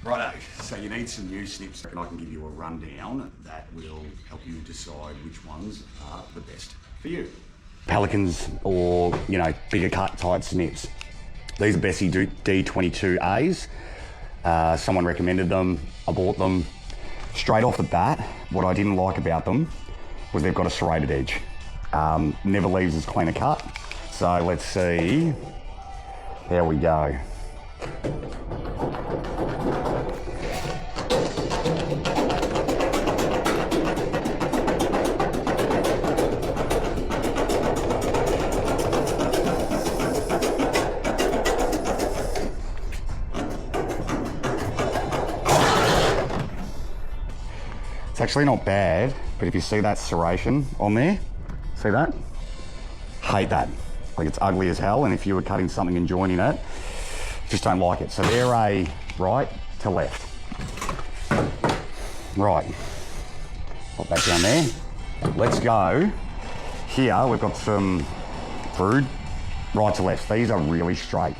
Righto, so you need some new snips, and I can give you a rundown that will help you decide which ones are the best for you. Pelicans or, bigger cut type snips. These are Bessie D22As. Someone recommended them, I bought them. Straight off the bat, what I didn't like about them was they've got a serrated edge. Never leaves as clean a cut. So let's see, there we go. It's actually not bad, but if you see that serration on there, see that? Hate that. Like, it's ugly as hell, and if you were cutting something and joining it, just don't like it. So they're a right to left. Right, pop that down there. Let's go. Here we've got some brood, right to left. These are really straight.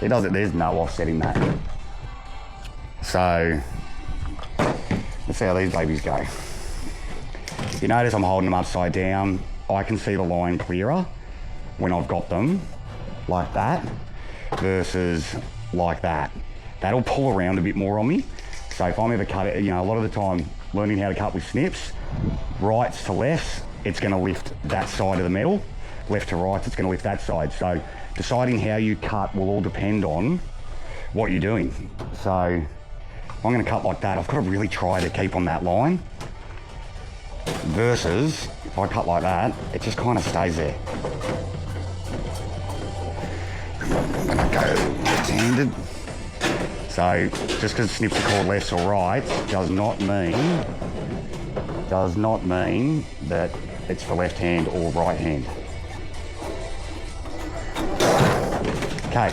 There's no offset in that. So, let's see how these babies go. You notice I'm holding them upside down. I can see the line clearer when I've got them like that versus like that. That'll pull around a bit more on me. So if I'm ever cut it, a lot of the time learning how to cut with snips, rights to lefts, it's gonna lift that side of the metal. Left to rights, it's gonna lift that side. So deciding how you cut will all depend on what you're doing. So if I'm gonna cut like that, I've got to really try to keep on that line. Versus, if I cut like that, it just kind of stays there. I'm gonna go left-handed. So, just because snips are called lefts or rights does not mean that it's for left hand or right hand. Okay.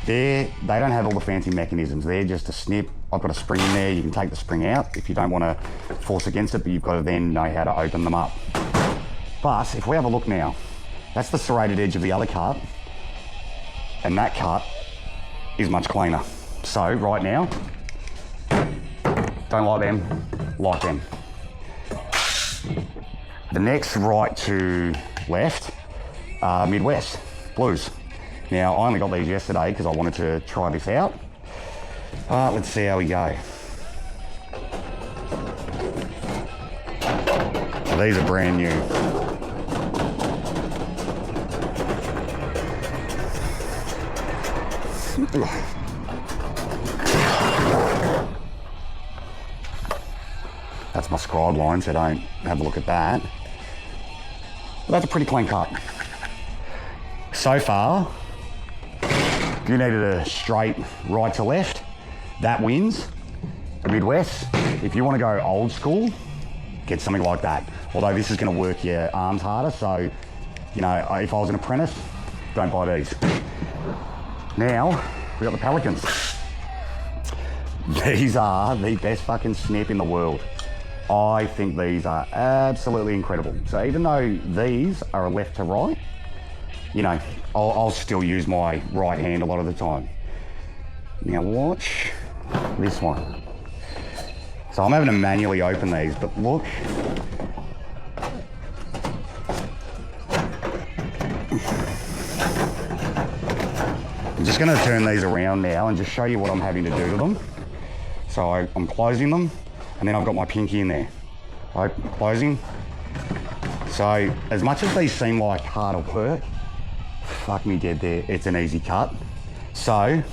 They don't have all the fancy mechanisms. They're just a snip. I've got a spring in there. You can take the spring out if you don't want to force against it, but you've got to then know how to open them up. But if we have a look now, that's the serrated edge of the other cut, and that cut is much cleaner. So right now, don't like them, like them. The next right to left are Midwest blues. Now, I only got these yesterday because I wanted to try this out. Let's see how we go. So these are brand new. That's my scribe line, so don't have a look at that. But that's a pretty clean cut. So far, if you needed a straight right to left, that wins. The Midwest, if you want to go old school, get something like that. Although this is going to work your arms harder, so, if I was an apprentice, don't buy these. Now, we got the Pelicans. These are the best fucking snip in the world. I think these are absolutely incredible. So even though these are a left to right, I'll still use my right hand a lot of the time. Now watch this one. So I'm having to manually open these, but look. I'm just gonna turn these around now and just show you what I'm having to do to them. So I'm closing them, and then I've got my pinky in there. Closing. So as much as these seem like harder work, fuck me dead there, it's an easy cut. So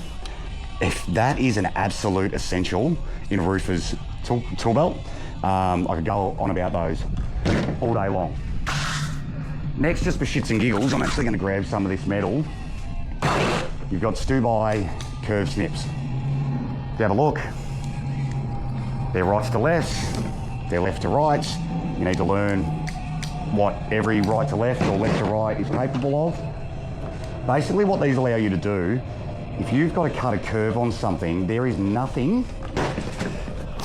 if that is an absolute essential in a roofer's tool belt, I could go on about those all day long. Next, just for shits and giggles, I'm actually going to grab some of this metal. You've got Stubai curved snips. If you have a look, they're rights to lefts, they're left to rights. You need to learn what every right to left or left to right is capable of. Basically what these allow you to do, if you've got to cut a curve on something, there is nothing.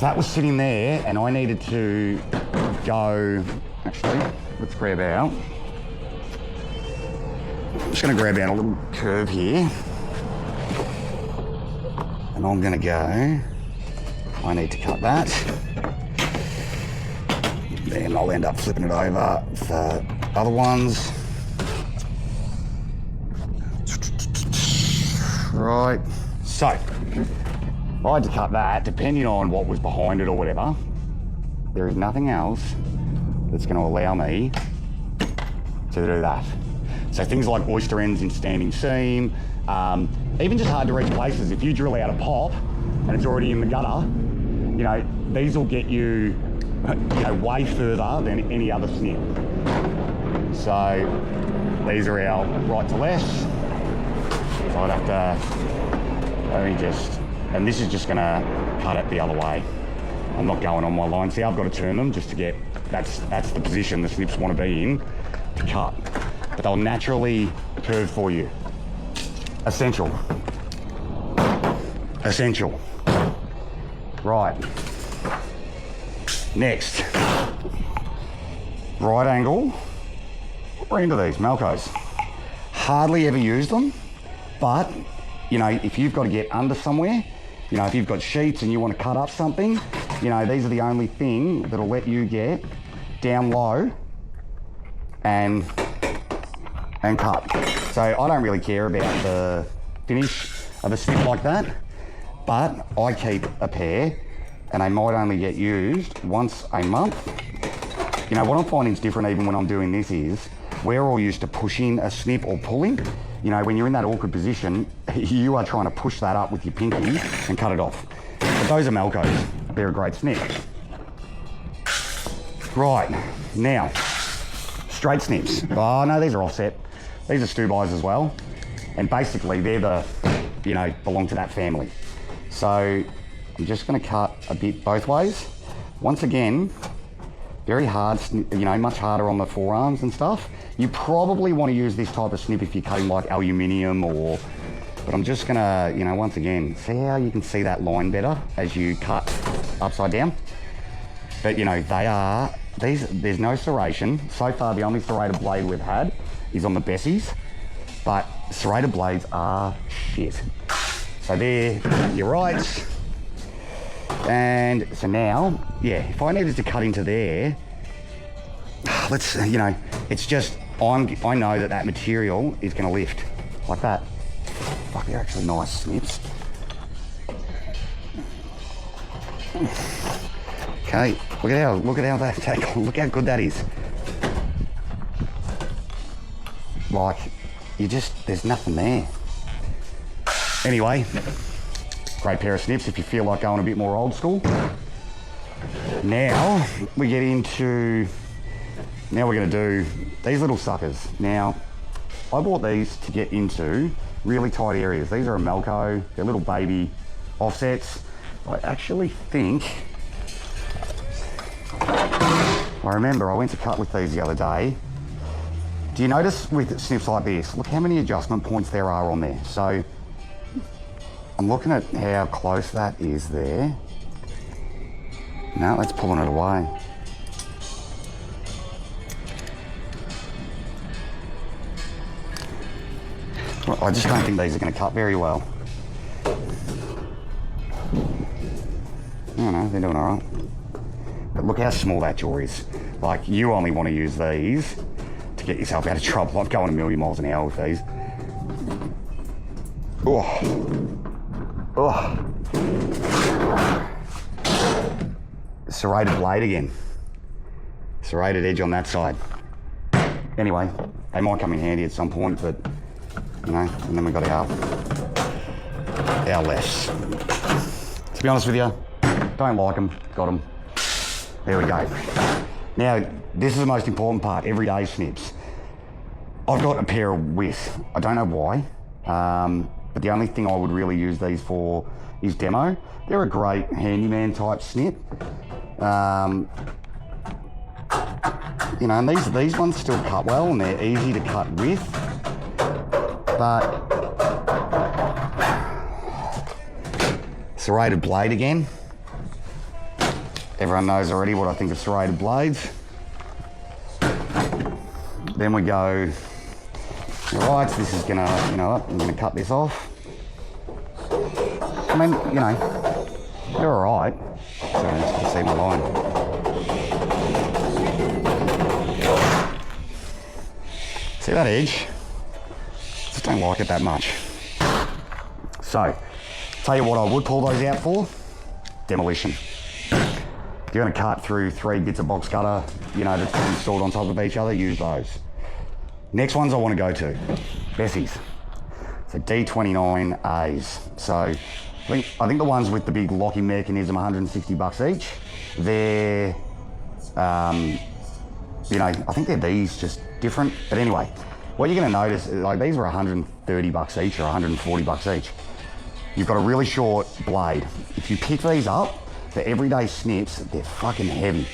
That was sitting there and I needed to go, actually, let's grab out. I'm just going to grab out a little curve here. And I'm gonna go, I need to cut that. Then I'll end up flipping it over for other ones. Right, so if I had to cut that, depending on what was behind it or whatever, there is nothing else that's going to allow me to do that. So things like oyster ends in standing seam, even just hard to reach places. If you drill out a pop and it's already in the gutter, you know, these will get you, way further than any other snip. So these are our right to left. So I'd have to only just, and this is just going to cut it the other way. I'm not going on my line. See, I've got to turn them just to get, that's the position the snips want to be in to cut. But they'll naturally curve for you. Essential. Essential. Right. Next. Right angle. We're into these Malcos. Hardly ever use them. But, if you've got to get under somewhere, if you've got sheets and you want to cut up something, these are the only thing that'll let you get down low and cut. So I don't really care about the finish of a snip like that, but I keep a pair and they might only get used once a month. What I'm finding is different even when I'm doing this is, we're all used to pushing a snip or pulling. When you're in that awkward position, you are trying to push that up with your pinky and cut it off. But those are Malcos. They're a great snip. Right, now, straight snips. Oh no, these are offset. These are Stubis as well. And basically they're the, belong to that family. So I'm just gonna cut a bit both ways. Once again, very hard, much harder on the forearms and stuff. You probably want to use this type of snip if you're cutting like aluminium but I'm just gonna, once again, see how you can see that line better as you cut upside down. But there's no serration. So far, the only serrated blade we've had is on the Bessies, but serrated blades are shit. So there, you're right. And so now, if I needed to cut into there, it's just, I know that material is going to lift like that. Fuck, they're actually nice snips. Okay, look at how that take. Look how good that is. Like, there's nothing there. Anyway, great pair of snips if you feel like going a bit more old school. Now we get into. Now we're going to do these little suckers. Now, I bought these to get into really tight areas. These are a Malco, they're little baby offsets. I actually think, I remember I went to cut with these the other day. Do you notice with snips like this, look how many adjustment points there are on there. So, I'm looking at how close that is there. No, that's pulling it away. Well, I just don't think these are going to cut very well. I don't know, they're doing all right. But look how small that jaw is. Like, you only want to use these to get yourself out of trouble. I'm going a million miles an hour with these. Serrated blade again. Serrated edge on that side. Anyway, they might come in handy at some point, but and then we got our lefts. To be honest with you, don't like them, got them. There we go. Now, this is the most important part, everyday snips. I've got a pair of width. I don't know why, but the only thing I would really use these for is demo. They're a great handyman type snip. And these ones still cut well and they're easy to cut with. But serrated blade again. Everyone knows already what I think of serrated blades. Then we go, right, this is gonna, I'm gonna cut this off. I mean, you know, they're all right. So I just can see my line. See that edge? Just don't like it that much. So, tell you what I would pull those out for, Demolition. If you're gonna cut through 3 bits of box cutter, you know, that's installed on top of each other, use those. Next ones I wanna go to, Bessie's. So D29As. So I think the ones with the big locking mechanism, 160 bucks each, they're, you know, I think they're these, just different. But anyway, what you're gonna notice, like these were 130 bucks each or 140 bucks each. You've got a really short blade. If you pick these up for everyday snips, they're fucking heavy.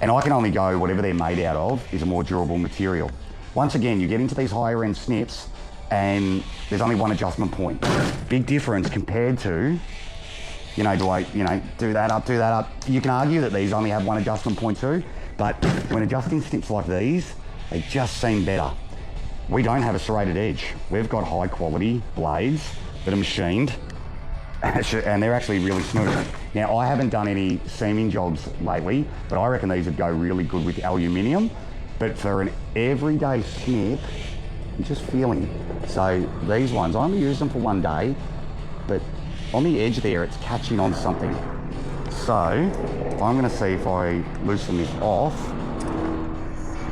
And I can only go whatever they're made out of is a more durable material. Once again, you get into these higher end snips and there's only one adjustment point. Big difference compared to, you know, do I, you know, do that up, do that up. You can argue that these only have one adjustment point too, but when adjusting snips like these, they just seem better. We don't have a serrated edge. We've got high quality blades that are machined and they're actually really smooth. Now, I haven't done any seaming jobs lately, but I reckon these would go really good with aluminium. But for an everyday snip, I'm just feeling. So these ones, I only use them for one day, but on the edge there, it's catching on something. So I'm gonna see if I loosen this off.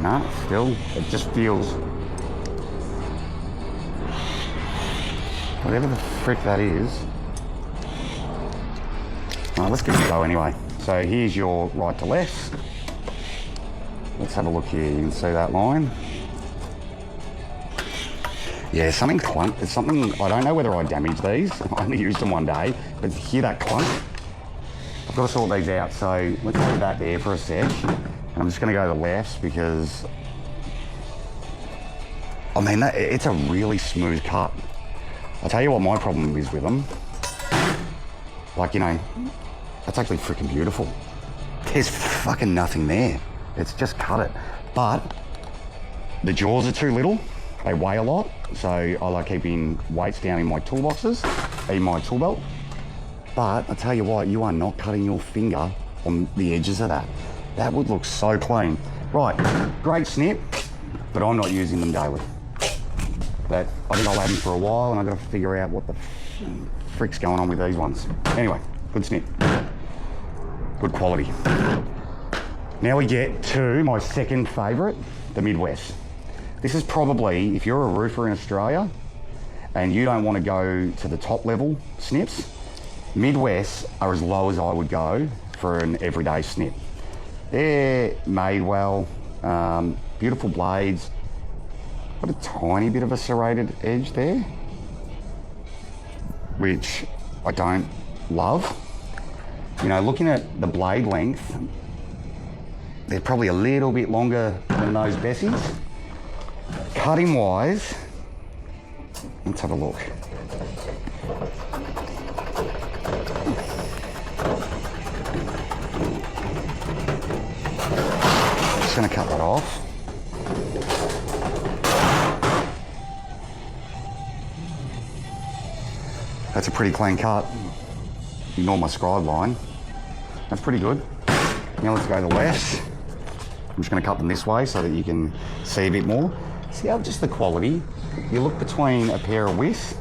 No, still, it just feels, whatever the frick that is. Well, let's give it a go anyway. So here's your right to left. Let's have a look here, you can see that line. Yeah, something clunk. It's something, I don't know whether I damaged these. I only used them one day, but hear that clunk? I've got to sort these out. So let's leave that there for a sec. And I'm just gonna go to the left because, I mean, it's a really smooth cut. I'll tell you what my problem is with them. Like, you know, that's actually freaking beautiful. There's fucking nothing there. It's just cut it. But the jaws are too little. They weigh a lot, so I like keeping weights down in my toolboxes, in my tool belt. But I tell you what, you are not cutting your finger on the edges of that. That would look so clean. Right, great snip, but I'm not using them daily. But I think I'll have them for a while and I've got to figure out what the frick's going on with these ones. Anyway, good snip. Good quality. Now we get to my second favourite, the Midwest. This is probably, if you're a roofer in Australia and you don't want to go to the top level snips, Midwest are as low as I would go for an everyday snip. They're made well, beautiful blades, got a tiny bit of a serrated edge there, which I don't love. You know, looking at the blade length, they're probably a little bit longer than those Bessies. Cutting wise, let's have a look. Just gonna cut that off. That's a pretty clean cut. Ignore my scribe line. That's pretty good. Now let's go to the left. I'm just going to cut them this way so that you can see a bit more. See how just the quality, you look between a pair of Whis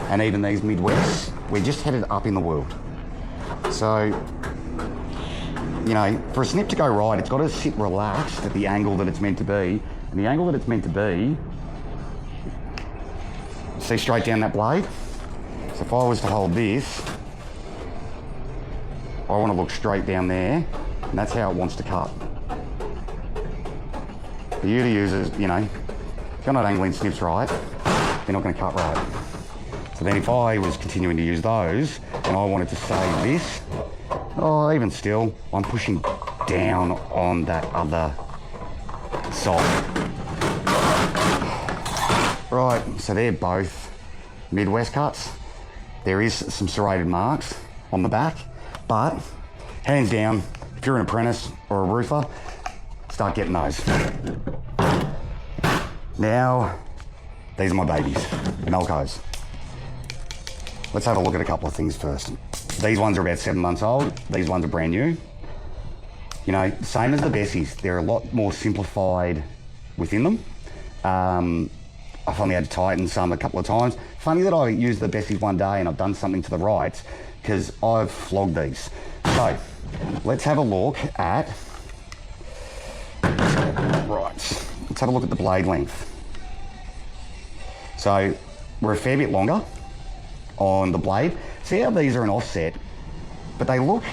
and even these Midwests, we're just headed up in the world. So, you know, for a snip to go right, it's got to sit relaxed at the angle that it's meant to be. And the angle that it's meant to be, see straight down that blade? So if I was to hold this, I want to look straight down there, and that's how it wants to cut. For you to use it, you know, if you're not angling snips right, they're not going to cut right. So then if I was continuing to use those, and I wanted to save this, oh, even still, I'm pushing down on that other side. Right, so they're both Midwest cuts. There is some serrated marks on the back, but hands down, if you're an apprentice or a roofer, start getting those. Now, these are my babies, Melcos. let's have a look at a couple of things first. These ones are about 7 months old. These ones are brand new. You know, same as the Bessies, they're a lot more simplified within them. I've only had to tighten some a couple of times. Funny that I used the Bessies one day and I've done something to the right, because I've flogged these. So, let's have a look at, let's have a look at the blade length. So, we're a fair bit longer on the blade. See how these are an offset, but they look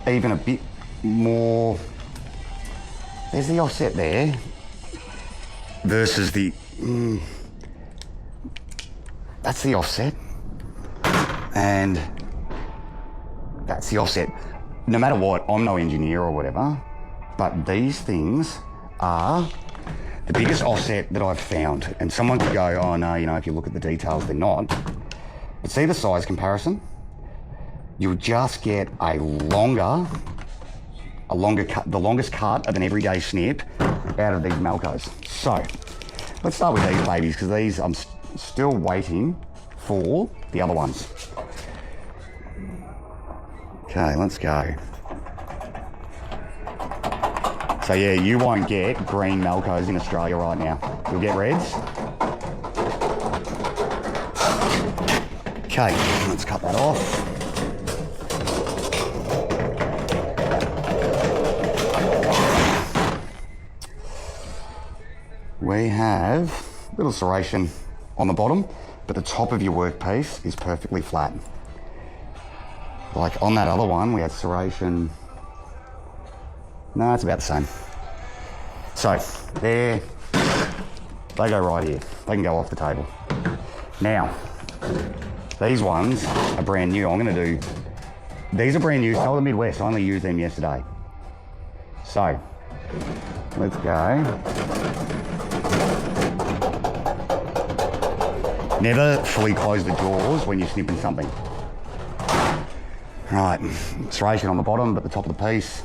even a bit more, there's the offset there, versus the, that's the offset, and that's the offset. No matter what, I'm no engineer or whatever, but these things are the biggest offset that I've found. And someone could go, oh no, you know, if you look at the details, they're not. But see the size comparison? You'll just get a longer cut, the longest cut of an everyday snip out of these Malcos. So, let's start with these babies, because these I'm still waiting for the other ones. Okay, let's go. So yeah, you won't get green Malcos in Australia right now. You'll get reds. Okay, let's cut that off. We have a little serration on the bottom, but the top of your workpiece is perfectly flat. Like on that other one, we had serration. No, it's about the same. So, they go right here. They can go off the table. Now, these ones are brand new. I'm gonna do, these are brand new, so the Midwest, I only used them yesterday. So, let's go. Never fully close the jaws when you're snipping something. Right, serration on the bottom, but the top of the piece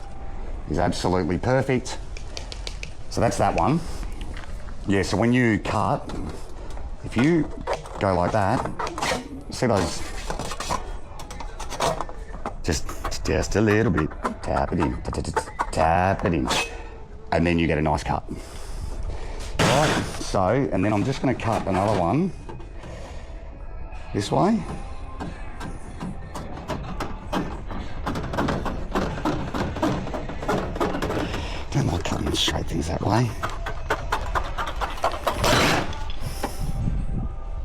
is absolutely perfect. So that's that one. Yeah, so when you cut, if you go like that, see those, just a little bit, tap it in, tap it in, and then you get a nice cut. Right, so, and then I'm just gonna cut another one this way. Don't like cutting straight things that way.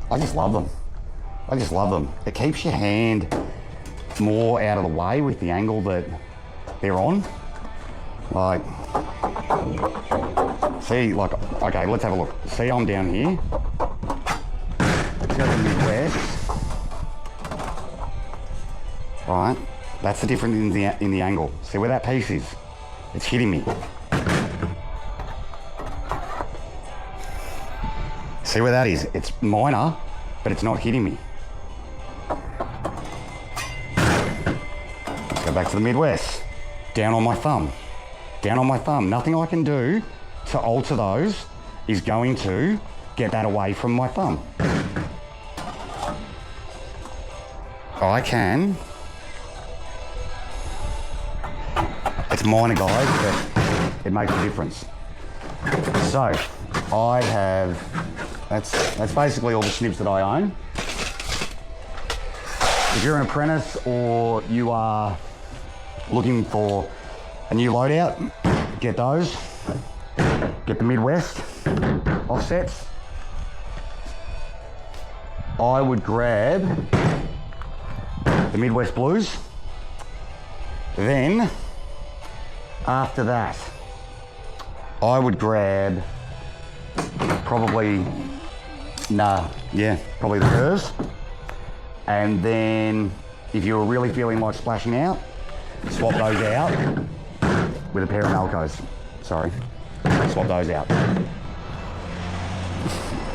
I just love them. I just love them. It keeps your hand more out of the way with the angle that they're on. Like, see, like, okay, let's have a look. See, I'm down here. Let's go to the Midwest. Right, that's the difference in the angle. See where that piece is? It's hitting me. See where that is? It's minor, but it's not hitting me. Let's go back to the Midwest. Down on my thumb. Down on my thumb. Nothing I can do to alter those is going to get that away from my thumb. I can. It's minor, guys, but it makes a difference. So, I have, that's basically all the snips that I own. If you're an apprentice or you are looking for a new loadout, get those. Get the Midwest offsets. I would grab the Midwest Blues. Then, after that, I would grab probably the Curves. And then, if you were really feeling like splashing out, swap those out with a pair of Malcos. Sorry, swap those out.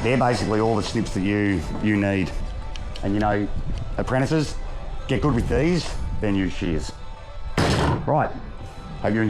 They're basically all the snips that you need. And you know, apprentices, get good with these, then use shears. Right, hope you enjoy.